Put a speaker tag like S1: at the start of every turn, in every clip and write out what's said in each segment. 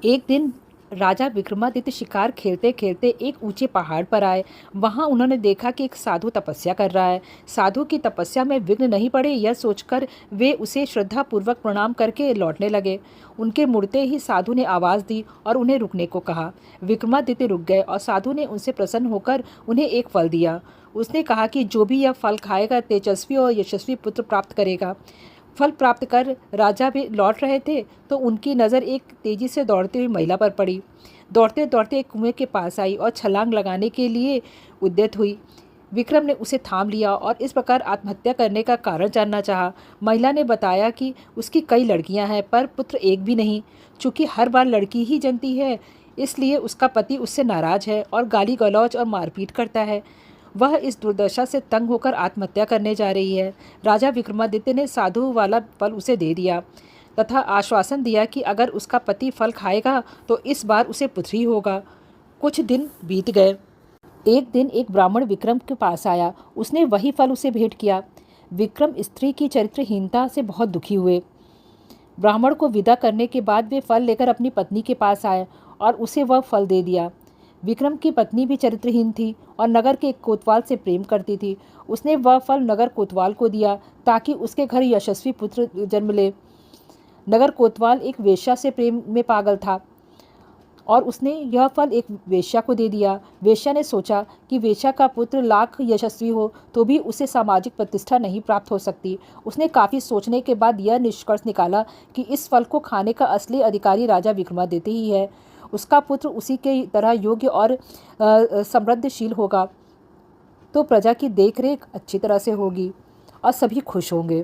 S1: एक दिन राजा विक्रमादित्य शिकार खेलते खेलते एक ऊंचे पहाड़ पर आए। वहां उन्होंने देखा कि एक साधु तपस्या कर रहा है। साधु की तपस्या में विघ्न नहीं पड़े, यह सोचकर वे उसे श्रद्धापूर्वक प्रणाम करके लौटने लगे। उनके मुड़ते ही साधु ने आवाज़ दी और उन्हें रुकने को कहा। विक्रमादित्य रुक गए और साधु ने उनसे प्रसन्न होकर उन्हें एक फल दिया। उसने कहा कि जो भी यह फल खाएगा तेजस्वी और यशस्वी पुत्र प्राप्त करेगा। फल प्राप्त कर राजा भी लौट रहे थे तो उनकी नज़र एक तेजी से दौड़ती हुई महिला पर पड़ी। दौड़ते दौड़ते एक कुएं के पास आई और छलांग लगाने के लिए उद्यत हुई। विक्रम ने उसे थाम लिया और इस प्रकार आत्महत्या करने का कारण जानना चाहा। महिला ने बताया कि उसकी कई लड़कियां हैं पर पुत्र एक भी नहीं। चूँकि हर बार लड़की ही जनती है, इसलिए उसका पति उससे नाराज है और गाली गलौज और मारपीट करता है। वह इस दुर्दशा से तंग होकर आत्महत्या करने जा रही है। राजा विक्रमादित्य ने साधु वाला फल उसे दे दिया तथा आश्वासन दिया कि अगर उसका पति फल खाएगा तो इस बार उसे पुत्र ही होगा। कुछ दिन बीत गए। एक दिन एक ब्राह्मण विक्रम के पास आया। उसने वही फल उसे भेंट किया। विक्रम स्त्री की चरित्रहीनता से बहुत दुखी हुए। ब्राह्मण को विदा करने के बाद वे फल लेकर अपनी पत्नी के पास आए और उसे वह फल दे दिया। विक्रम की पत्नी भी चरित्रहीन थी और नगर के एक कोतवाल से प्रेम करती थी। उसने वह फल नगर कोतवाल को दिया ताकि उसके घर यशस्वी पुत्र जन्म ले। नगर कोतवाल एक वेश्या से प्रेम में पागल था और उसने यह फल एक वेश्या को दे दिया। वेश्या ने सोचा कि वेश्या का पुत्र लाख यशस्वी हो तो भी उसे सामाजिक प्रतिष्ठा नहीं प्राप्त हो सकती। उसने काफ़ी सोचने के बाद यह निष्कर्ष निकाला कि इस फल को खाने का असली अधिकारी राजा विक्रमादित्य ही है। उसका पुत्र उसी के तरह योग्य और समृद्धशील होगा तो प्रजा की देखरेख अच्छी तरह से होगी और सभी खुश होंगे।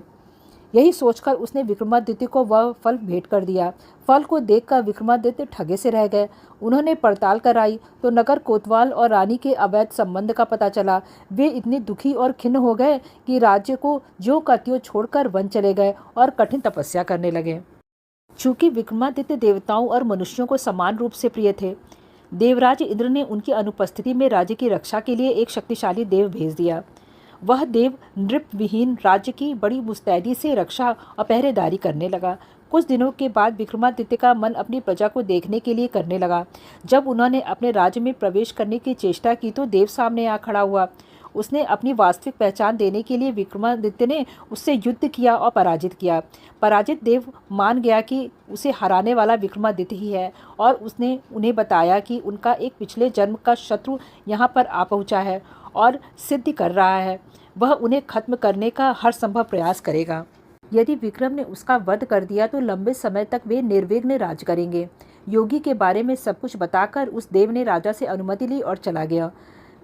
S1: यही सोचकर उसने विक्रमादित्य को वह फल भेंट कर दिया। फल को देखकर विक्रमादित्य ठगे से रह गए। उन्होंने पड़ताल कराई तो नगर कोतवाल और रानी के अवैध संबंध का पता चला। वे इतने दुखी और खिन्न हो गए कि राज्य को ज्यों का त्यों छोड़कर वन चले गए और कठिन तपस्या करने लगे। चूँकि विक्रमादित्य देवताओं और मनुष्यों को समान रूप से प्रिय थे, देवराज इंद्र ने उनकी अनुपस्थिति में राज्य की रक्षा के लिए एक शक्तिशाली देव भेज दिया। वह देव नृप विहीन राज्य की बड़ी मुस्तैदी से रक्षा और पहरेदारी करने लगा। कुछ दिनों के बाद विक्रमादित्य का मन अपनी प्रजा को देखने के लिए करने लगा। जब उन्होंने अपने राज्य में प्रवेश करने की चेष्टा की तो देव सामने आ खड़ा हुआ। उसने अपनी वास्तविक पहचान देने के लिए विक्रमादित्य ने उससे युद्ध किया और पराजित किया। पराजित देव मान गया कि उसे हराने वाला विक्रमादित्य ही है और उसने उन्हें बताया कि उनका एक पिछले जन्म का शत्रु यहाँ पर आ पहुँचा है और सिद्ध कर रहा है। वह उन्हें खत्म करने का हर संभव प्रयास करेगा। यदि विक्रम ने उसका वध कर दिया तो लंबे समय तक वे निर्विघ्न राज करेंगे। योगी के बारे में सब कुछ बताकर उस देव ने राजा से अनुमति ली और चला गया।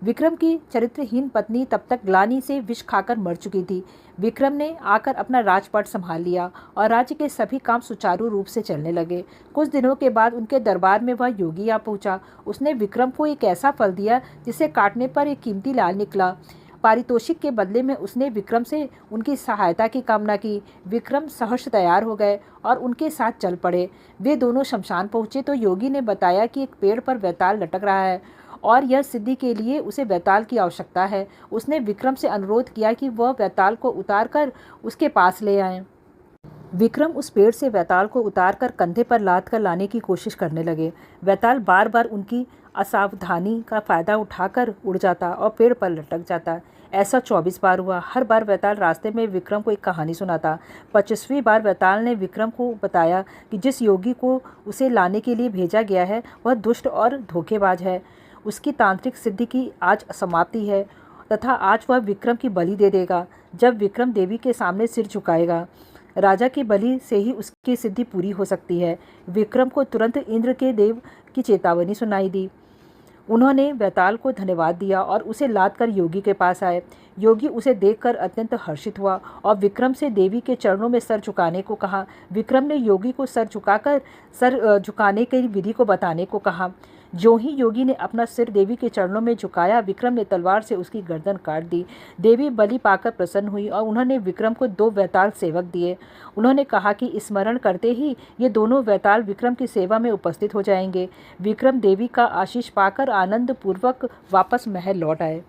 S1: विक्रम की चरित्रहीन पत्नी तब तक ग्लानि से विष खाकर मर चुकी थी। विक्रम ने आकर अपना राजपाट संभाल लिया और राज्य के सभी काम सुचारू रूप से चलने लगे। कुछ दिनों के बाद उनके दरबार में वह योगी आ पहुंचा। उसने विक्रम को एक ऐसा फल दिया जिसे काटने पर एक कीमती लाल निकला। पारितोषिक के बदले में उसने विक्रम से उनकी सहायता की कामना की। विक्रम सहर्ष तैयार हो गए और उनके साथ चल पड़े। वे दोनों शमशान पहुँचे तो योगी ने बताया कि एक पेड़ पर वैताल लटक रहा है और यह सिद्धि के लिए उसे वैताल की आवश्यकता है। उसने विक्रम से अनुरोध किया कि वह वैताल को उतारकर उसके पास ले आए। विक्रम उस पेड़ से वैताल को उतारकर कंधे पर लाद कर लाने की कोशिश करने लगे। वैताल बार बार उनकी असावधानी का फायदा उठाकर उड़ जाता और पेड़ पर लटक जाता। ऐसा 24 बार हुआ। हर बार वैताल रास्ते में विक्रम को एक कहानी सुनाता। 25वीं बार वैताल ने विक्रम को बताया कि जिस योगी को उसे लाने के लिए भेजा गया है वह दुष्ट और धोखेबाज है। उसकी तांत्रिक सिद्धि की आज समाप्ति है तथा आज वह विक्रम की बलि दे देगा। जब विक्रम देवी के सामने सिर झुकाएगा, राजा की बलि से ही उसकी सिद्धि पूरी हो सकती है। विक्रम को तुरंत इंद्र के देव की चेतावनी सुनाई दी। उन्होंने वैताल को धन्यवाद दिया और उसे लाद कर योगी के पास आए। योगी उसे देखकर अत्यंत हर्षित हुआ और विक्रम से देवी के चरणों में सर झुकाने को कहा। विक्रम ने योगी को सर झुकाने की विधि को बताने को कहा। जो ही योगी ने अपना सिर देवी के चरणों में झुकाया, विक्रम ने तलवार से उसकी गर्दन काट दी। देवी बलि पाकर प्रसन्न हुई और उन्होंने विक्रम को 2 वैताल सेवक दिए। उन्होंने कहा कि स्मरण करते ही ये दोनों वैताल विक्रम की सेवा में उपस्थित हो जाएंगे। विक्रम देवी का आशीष पाकर आनंद पूर्वक वापस महल लौट आए।